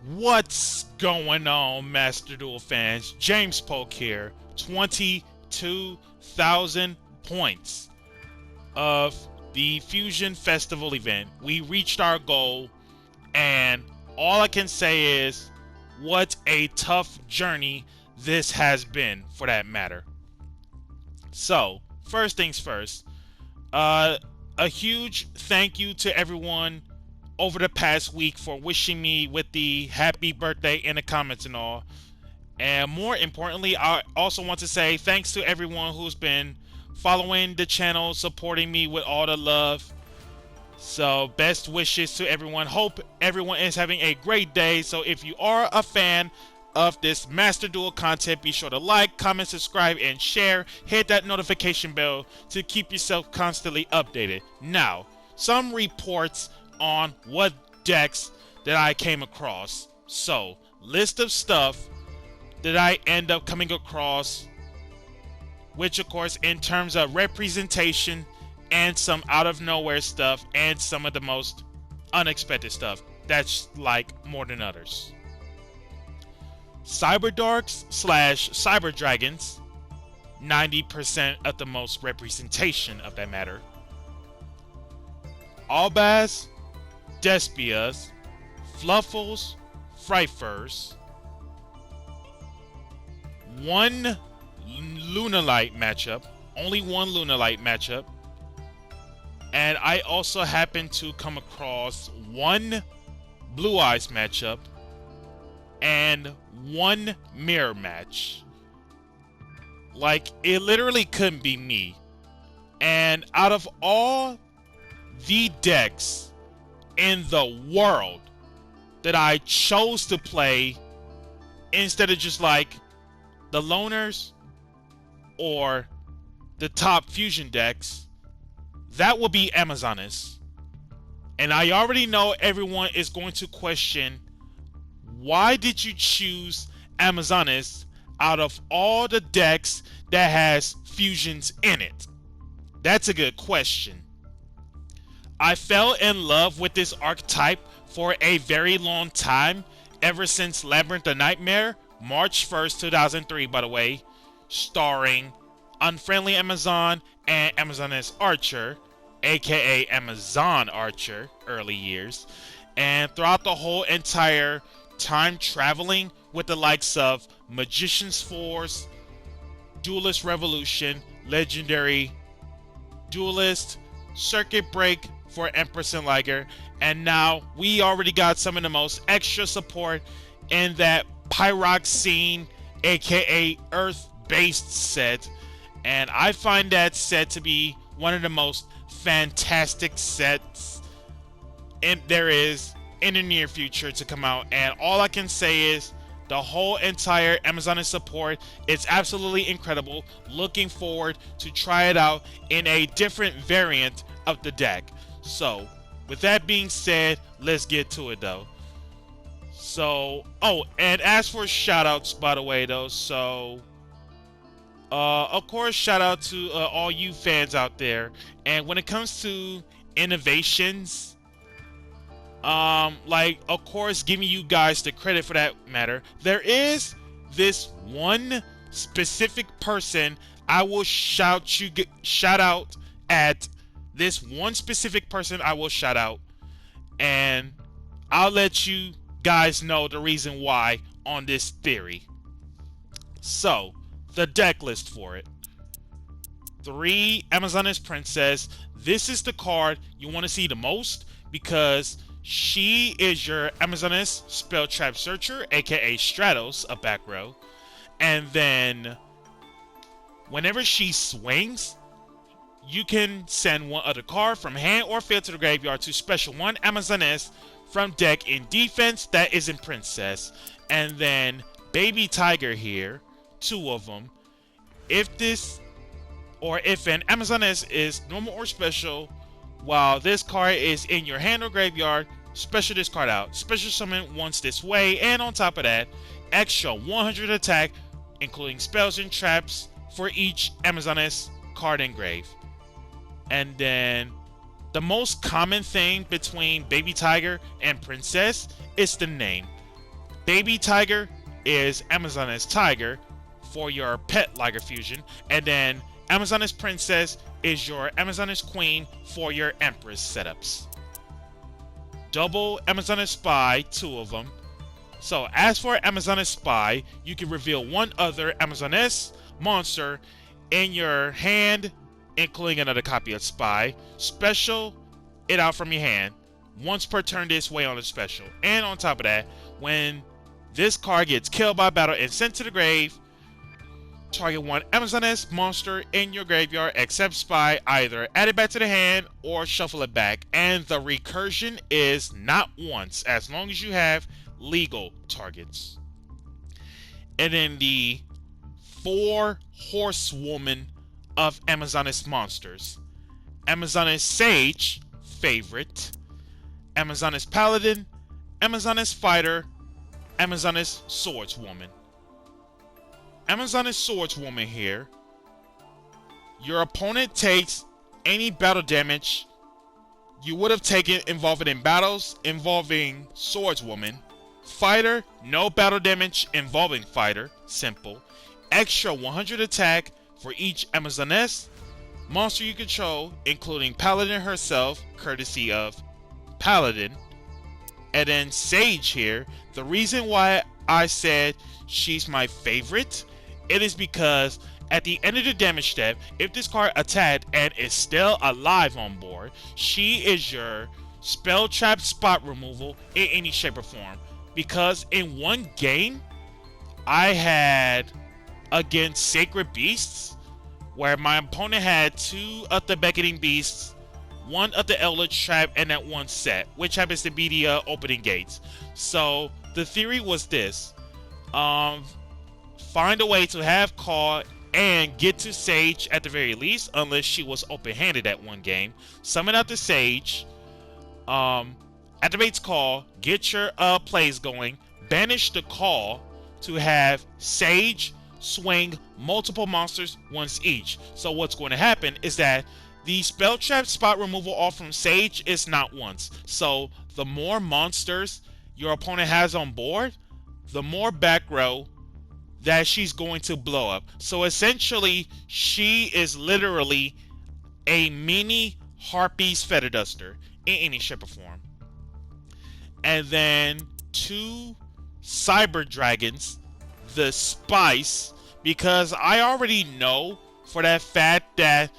What's going on, Master Duel fans? James Polk here. 22,000 points of the Fusion Festival event. We reached our goal, and all I can say is, what a tough journey this has been, for that matter. So, first things first, a huge thank you to everyone over the past week for wishing me with the happy birthday in the comments and all. And more importantly, I also want to say thanks to everyone who's been following the channel, supporting me with all the love. So best wishes to everyone. Hope everyone is having a great day. So if you are a fan of this Master Duel content, be sure to like, comment, subscribe, and share. Hit that notification bell to keep yourself constantly updated. Now, some reports on what decks that I came across. So, list of stuff that I end up coming across, which of course in terms of representation and some out of nowhere stuff and some of the most unexpected stuff that's like more than others. Cyberdarks / Cyber Dragons, 90% of the most representation of that matter. Albaz, Despias, Fluffles, Frightfurs, one Lunalight matchup, only one Lunalight matchup, and I also happened to come across one Blue Eyes matchup and one mirror match. Like, it literally couldn't be me. And out of all the decks in the world that I chose to play instead of just like the loners or the top fusion decks, that will be Amazonas. And I already know everyone is going to question, why did you choose Amazonas out of all the decks that has fusions in it? That's a good question. I fell in love with this archetype for a very long time, ever since Labyrinth of Nightmare, March 1st, 2003, by the way, starring Unfriendly Amazon and Amazoness Archer, aka Amazon Archer, early years, and throughout the whole entire time traveling with the likes of Magician's Force, Duelist Revolution, Legendary Duelist, Circuit Break for Empress and Liger, and now we already got some of the most extra support in that Pyroxene, aka Earth-based set, and I find that set to be one of the most fantastic sets there is in the near future to come out. And all I can say is the whole entire Amazon support is absolutely incredible. Looking forward to try it out in a different variant of the deck. So with that being said, let's get to it though. So, oh, and as for shoutouts, by the way though, so of course, shout out to all you fans out there. And when it comes to innovations, like, of course, giving you guys the credit for that matter, there is this one specific person I will shout out at. This one specific person I will shout out, and I'll let you guys know the reason why on this theory. So, the deck list for it. 3 Amazoness Princess. This is the card you want to see the most because she is your Amazoness Spell Trap Searcher, aka Stratos, a back row. And then, whenever she swings, you can send one other card from hand or field to the graveyard to special one Amazoness from deck in defense that isn't Princess. And then Baby Tiger here, 2 of them. If an Amazoness is normal or special, while this card is in your hand or graveyard, special this card out. Special summon once this way, and on top of that, extra 100 attack, including spells and traps for each Amazoness card engraved. And then the most common thing between Baby Tiger and Princess is the name. Baby Tiger is Amazoness Tiger for your Pet Liger fusion, and then Amazoness Princess is your Amazoness Queen for your Empress setups. Double Amazoness Spy, 2 of them. So as for Amazoness Spy, you can reveal one other Amazoness monster in your hand, including another copy of Spy. Special it out from your hand once per turn this way on a special. And on top of that, when this card gets killed by battle and sent to the grave, target one Amazoness monster in your graveyard except Spy, either add it back to the hand or shuffle it back. And the recursion is not once, as long as you have legal targets. And then the 4 horsewoman of Amazoness monsters: Amazoness Sage, favorite; Amazoness Paladin; Amazoness Fighter; Amazoness Swordswoman. Amazoness Swordswoman here, your opponent takes any battle damage you would have taken involving in battles involving Swordswoman. Fighter, no battle damage involving Fighter, simple. Extra 100 attack for each Amazoness monster you control, including Paladin herself, courtesy of Paladin. And then Sage here, the reason why I said she's my favorite, it is because at the end of the damage step, if this card attacked and is still alive on board, she is your spell trap spot removal in any shape or form. Because in one game, I had against Sacred Beasts, where my opponent had 2 of the Beckoning Beasts, 1 of the Eldritch Trap, and that 1 set, which happens to be the opening gates. So the theory was this: find a way to have call and get to Sage at the very least, unless she was open-handed at one game. Summon out the Sage, activates call, get your plays going, banish the call to have Sage swing multiple monsters once each. So what's going to happen is that the spell trap spot removal off from Sage is not once. So the more monsters your opponent has on board, the more back row that she's going to blow up. So essentially, she is literally a mini Harpy's Feather Duster in any shape or form. And then 2 Cyber Dragons, the Spice, because I already know for that fact that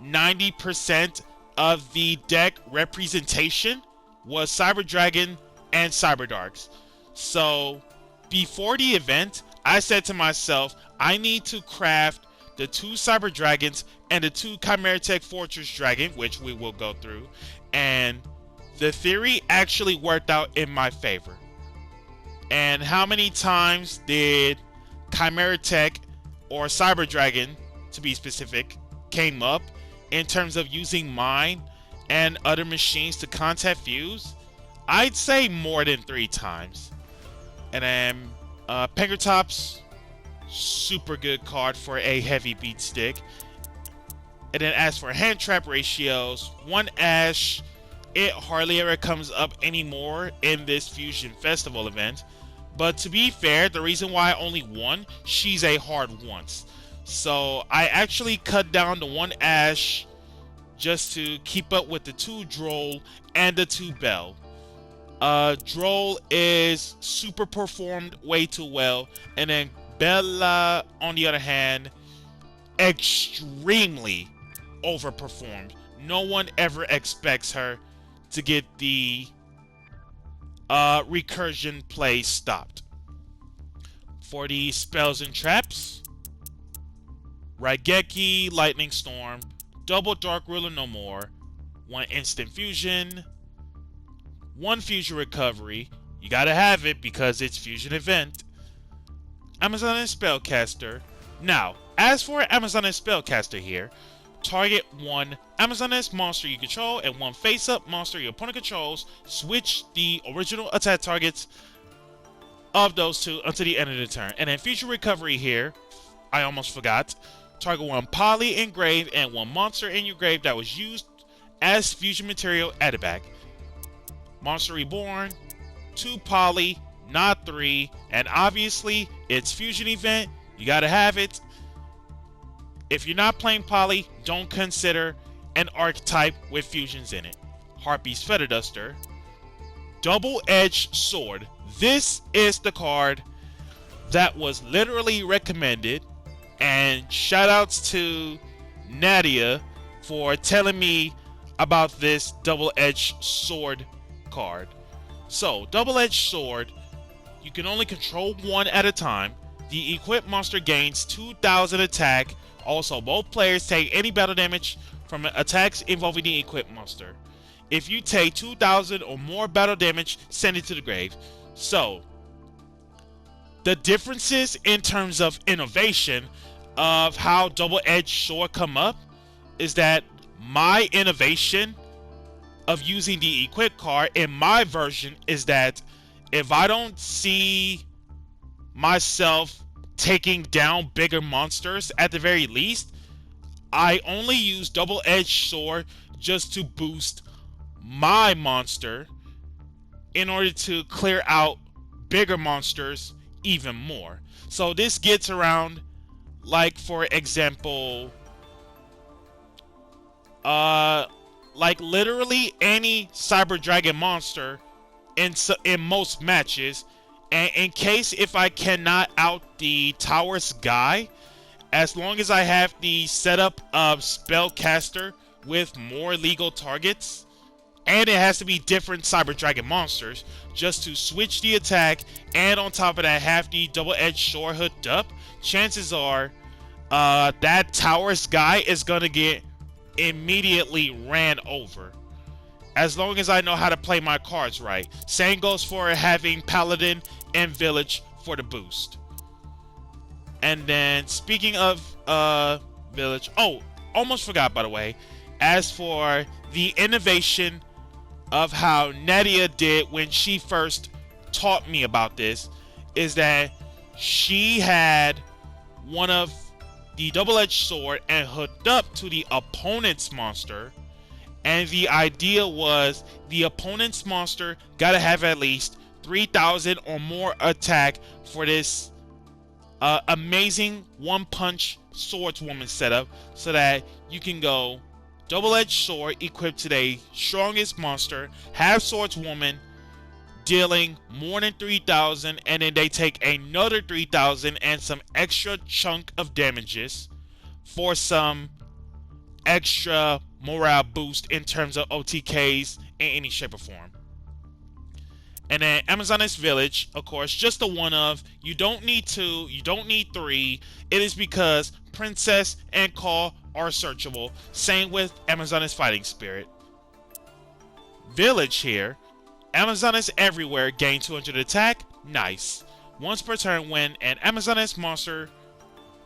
90% of the deck representation was Cyber Dragon and Cyber Darks. So before the event, I said to myself, I need to craft the 2 Cyber Dragons and the 2 Chimeratech Fortress Dragon, which we will go through. And the theory actually worked out in my favor. And how many times did Chimeratech or Cyber Dragon, to be specific, came up in terms of using mine and other machines to contact fuse? I'd say more than 3 times. And then Pengertops, super good card for a heavy beat stick. And then as for hand trap ratios, 1 Ash, it hardly ever comes up anymore in this Fusion Festival event. But to be fair, the reason why only 1, she's a hard once. So I actually cut down to 1 Ash just to keep up with the 2 Droll and the 2 Bell. Droll is super performed way too well, and then Bella, on the other hand, extremely overperformed. No one ever expects her to get the recursion play stopped. For the spells and traps, Raigeki, Lightning Storm, double Dark Ruler no more, 1 instant fusion, 1 fusion recovery. You gotta have it because it's fusion event. Amazoness Spellcaster. Now, as for Amazoness Spellcaster here, target 1 Amazoness monster you control and 1 face-up monster your opponent controls. Switch the original attack targets of those 2 until the end of the turn. And then fusion recovery here, I almost forgot. Target 1 Poly in grave and 1 monster in your grave that was used as fusion material, add it back. Monster Reborn, 2 Poly, not 3, and obviously it's fusion event, you gotta have it. If you're not playing Poly, don't consider an archetype with fusions in it. Harpy's Feather Duster. Double-Edged Sword. This is the card that was literally recommended, and shoutouts to Nadia for telling me about this Double-Edged Sword card. So, Double-Edged Sword, you can only control one at a time. The equipped monster gains 2,000 attack. Also, both players take any battle damage from attacks involving the equipped monster. If you take 2,000 or more battle damage, send it to the grave. So, the differences in terms of innovation of how Double-Edged Sword come up is that my innovation of using the equip card in my version is that if I don't see myself taking down bigger monsters at the very least, I only use Double-Edged Sword just to boost my monster in order to clear out bigger monsters even more. So this gets around, like, for example, like literally any Cyber Dragon monster in most matches. And in case if I cannot out the Tower's guy, as long as I have the setup of Spellcaster with more legal targets, and it has to be different Cyber Dragon monsters, just to switch the attack, and on top of that have the Double-Edged Sword hooked up, chances are that Tower's guy is going to get immediately ran over. As long as I know how to play my cards right. Same goes for having Paladin and Village for the boost. And then, speaking of Village, oh, almost forgot, by the way, as for the innovation of how Nadia did when she first taught me about this, is that she had one of the Double-Edged Sword and hooked up to the opponent's monster, and the idea was the opponent's monster gotta have at least 3,000 or more attack for this amazing one-punch swordswoman setup, so that you can go Double-Edged Sword equipped to the strongest monster, have swordswoman dealing more than 3,000, and then they take another 3,000 and some extra chunk of damages for some extra morale boost in terms of OTKs in any shape or form. And then Amazoness Village, of course, just the one of. You don't need 2, you don't need 3. It is because Princess and Call are searchable. Same with Amazoness Fighting Spirit. Village here. Amazoness Everywhere gain 200 attack. Nice. Once per turn when an Amazoness monster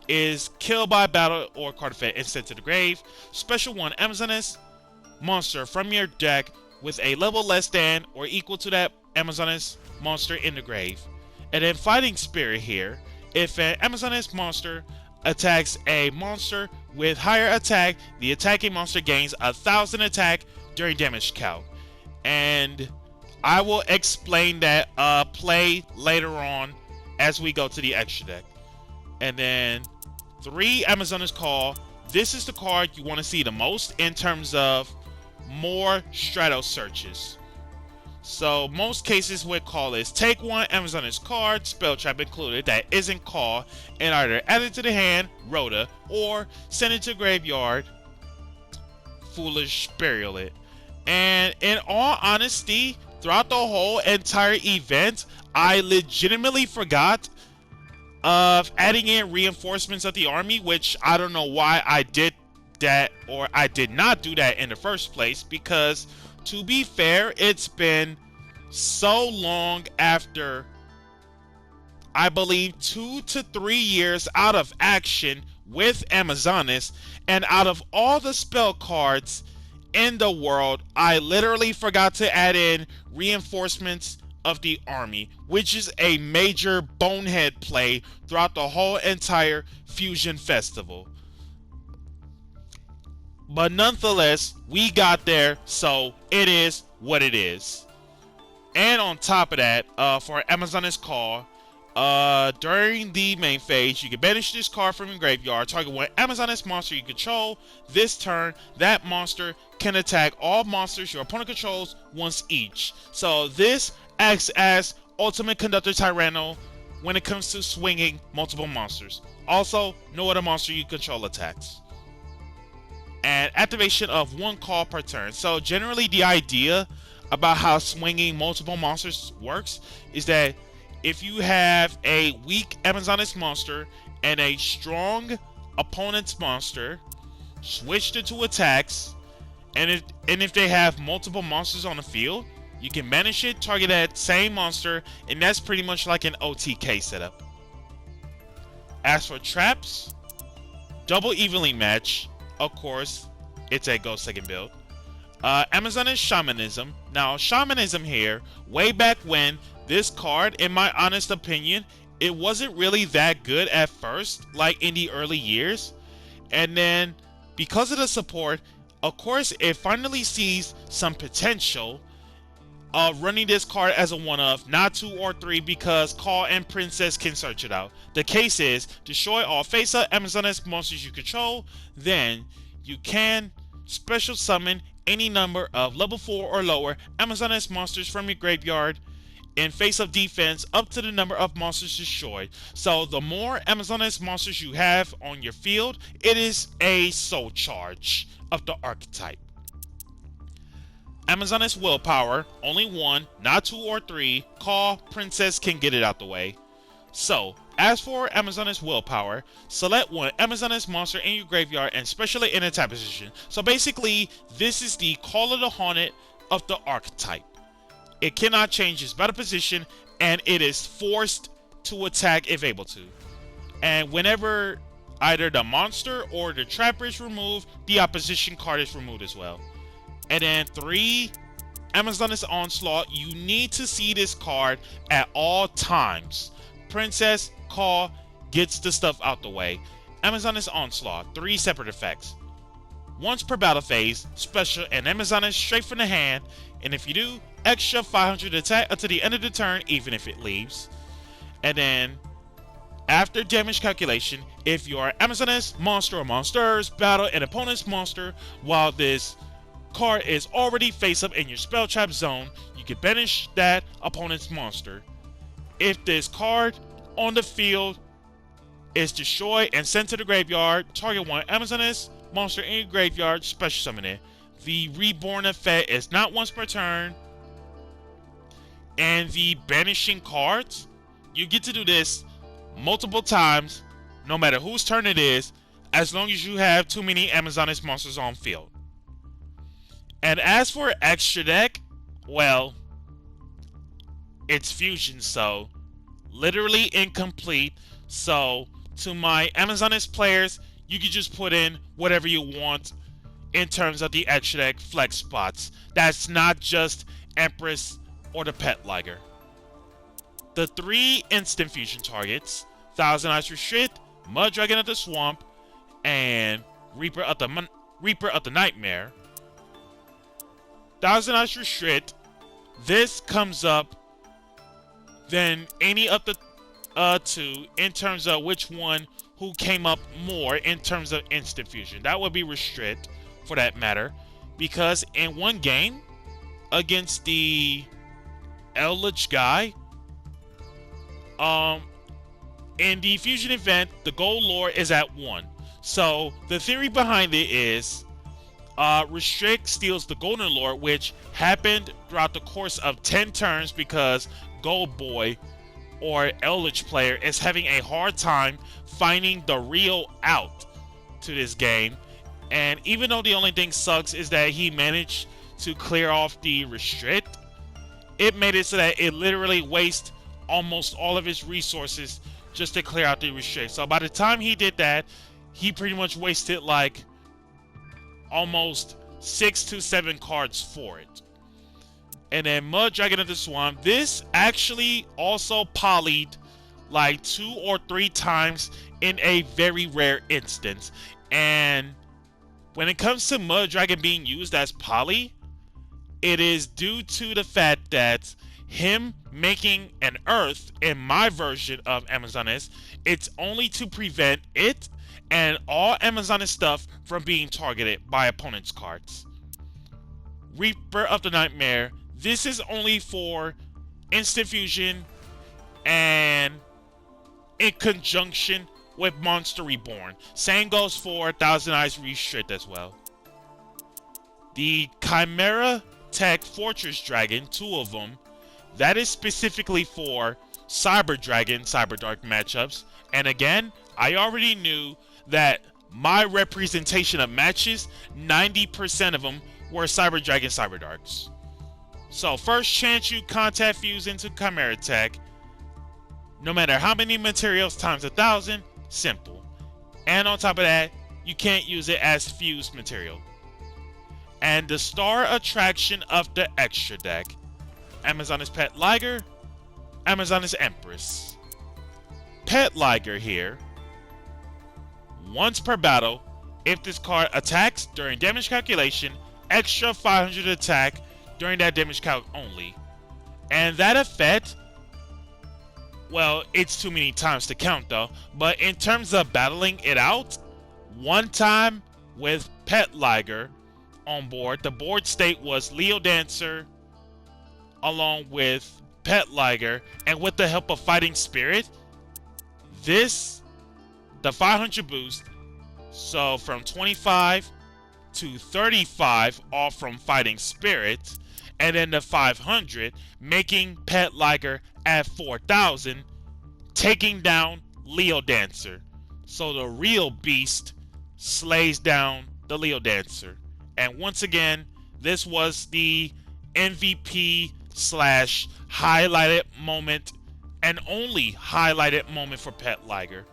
is killed by battle or card effect and sent to the grave, special 1 Amazoness monster from your deck with a level less than or equal to that Amazoness monster in the grave. And then Fighting Spirit here. If an Amazoness monster attacks a monster with higher attack, the attacking monster gains 1,000 attack during damage count. And I will explain that play later on as we go to the extra deck. And then 3 Amazoness Call. This is the card you want to see the most in terms of more Strato searches. So most cases with Call is take 1 Amazoness card, spell trap included, that isn't Call, and either add it to the hand, Rhoda, or send it to graveyard, Foolish Burial it. And in all honesty, throughout the whole entire event, I legitimately forgot of adding in reinforcements of the army, which I don't know why I did that, or I did not do that in the first place, because to be fair, it's been so long after, I believe, 2 to 3 years out of action with Amazoness, and out of all the spell cards in the world, I literally forgot to add in reinforcements of the army, which is a major bonehead play throughout the whole entire Fusion Festival. But nonetheless, we got there, so it is what it is. And on top of that, for Amazoness Call, during the main phase, you can banish this card from your graveyard. Target one Amazoness monster you control. This turn, that monster can attack all monsters your opponent controls once each. So this acts as Ultimate Conductor Tyranno when it comes to swinging multiple monsters. Also, no other monster you control attacks. And activation of one call per turn. So generally the idea about how swinging multiple monsters works is that if you have a weak Amazoness monster and a strong opponent's monster, switch the two attacks, and if they have multiple monsters on the field, you can banish it, target that same monster, and that's pretty much like an OTK setup. As for traps, double evenly match. Of course, it's a go second build. Amazoness Shamanism. Now, Shamanism here, way back when, this card, in my honest opinion, it wasn't really that good at first, like in the early years. And then, because of the support, of course, it finally sees some potential running this card as a one-of, not 2 or 3, because Call and Princess can search it out. The case is, destroy all face-up Amazoness monsters you control, then you can special summon any number of level 4 or lower Amazoness monsters from your graveyard in face-up defense up to the number of monsters destroyed. So the more Amazoness monsters you have on your field, it is a soul charge of the archetype. Amazoness Willpower, only 1, not 2 or 3. Call, Princess can get it out the way. So, as for Amazoness Willpower, select one Amazoness monster in your graveyard and special it in attack position. So basically, this is the Call of the Haunted of the archetype. It cannot change its battle position, and it is forced to attack if able to. And whenever either the monster or the trapper is removed, the opposition card is removed as well. And then 3, Amazoness Onslaught. You need to see this card at all times. Princess, Call, gets the stuff out the way. Amazoness Onslaught, 3 separate effects. Once per battle phase, special an Amazoness straight from the hand, and if you do, extra 500 attack until the end of the turn, even if it leaves. And then, after damage calculation, if your Amazoness monster or monsters battle an opponent's monster while this card is already face up in your spell trap zone, you can banish that opponent's monster. If this card on the field is destroyed and sent to the graveyard, target one Amazoness monster in your graveyard, special summon it. The reborn effect is not once per turn. And the banishing cards, you get to do this multiple times, no matter whose turn it is, as long as you have too many Amazoness monsters on field. And as for extra deck, well, it's fusion, so literally incomplete. So to my Amazoness players, you can just put in whatever you want in terms of the extra deck flex spots. That's not just Empress or the Pet Liger. The 3 instant fusion targets, Thousand Eyes Restrict, Mud Dragon of the Swamp, and Reaper of the Nightmare. Thousand Eyes Restrict, this comes up than any of the 2 in terms of which one who came up more in terms of instant fusion. That would be Restrict, for that matter, because in one game against the Eldritch guy, in the fusion event, the gold lore is at 1. So the theory behind it is Restrict steals the golden lore, which happened throughout the course of 10 turns because Gold Boy or Eldritch player is having a hard time finding the real out to this game. And even though the only thing sucks is that he managed to clear off the Restrict, it made it so that it literally wastes almost all of his resources just to clear out the Restrict. So by the time he did that, he pretty much wasted like almost 6 to 7 cards for it. And then Mud Dragon of the Swamp, this actually also polyed like 2 or 3 times in a very rare instance. And when it comes to Mud Dragon being used as poly, it is due to the fact that him making an Earth in my version of Amazonas, it's only to prevent it and all Amazonas stuff from being targeted by opponent's cards. Reaper of the Nightmare, this is only for instant fusion and in conjunction with Monster Reborn. Same goes for Thousand Eyes Restrict as well. The Chimera Tech Fortress Dragon, 2 of them, that is specifically for Cyber Dragon, Cyber Dark matchups. And again, I already knew that my representation of matches, 90% of them were Cyber Dragon, Cyber Darks. So first chance you contact fuse into Chimera Tech, no matter how many materials times 1,000, simple. And on top of that, you can't use it as fused material. And the star attraction of the extra deck, Amazonas Pet Liger, Amazonas Empress. Pet Liger here. Once per battle, if this card attacks during damage calculation, extra 500 attack during that damage calc only. And that effect, well, it's too many times to count though, but in terms of battling it out, one time with Pet Liger on board, the board state was Leo Dancer along with Pet Liger, and with the help of Fighting Spirit, the 500 boost, so from 25 to 35 off from Fighting Spirit, and then the 500 making Pet Liger at 4,000, taking down Leo Dancer. So the real beast slays down the Leo Dancer. And once again, this was the MVP / highlighted moment, and only highlighted moment for Pet Liger.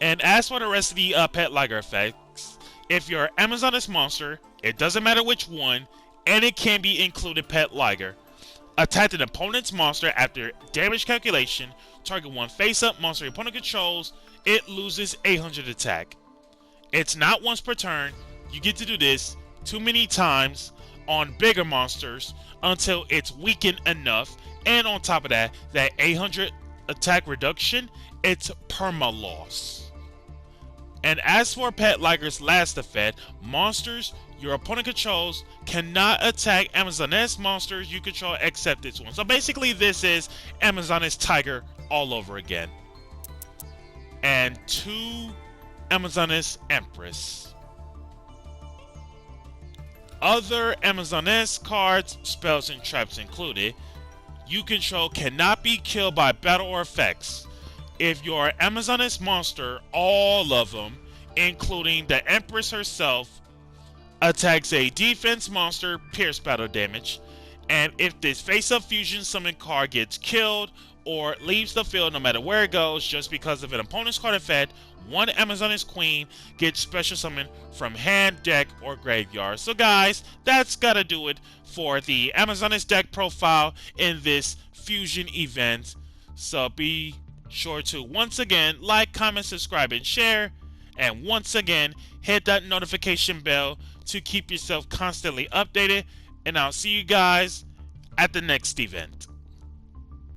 And as for the rest of the Pet Liger effects, if you're Amazonas monster, it doesn't matter which one, and it can be included Pet Liger. Attack an opponent's monster after damage calculation, target one face-up monster your opponent controls, it loses 800 attack. It's not once per turn, you get to do this too many times on bigger monsters until it's weakened enough, and on top of that, that 800 attack reduction, it's perma-loss. And as for Pet Liger's last effect, monsters your opponent controls cannot attack Amazonas monsters you control except this one. So basically this is Amazonas Tiger all over again. And 2 Amazonas Empress. Other Amazonas cards, spells, and traps included, you control cannot be killed by battle or effects. If your Amazonas monster, all of them, including the Empress herself, attacks a defense monster, pierce battle damage, and if this face-up fusion summon card gets killed or leaves the field no matter where it goes just because of an opponent's card effect, one Amazonas Queen gets special summon from hand, deck, or graveyard. So guys, that's gotta do it for the Amazonas deck profile in this fusion event. So be sure to once again like, comment, subscribe, and share. And once again, hit that notification bell to keep yourself constantly updated. And I'll see you guys at the next event.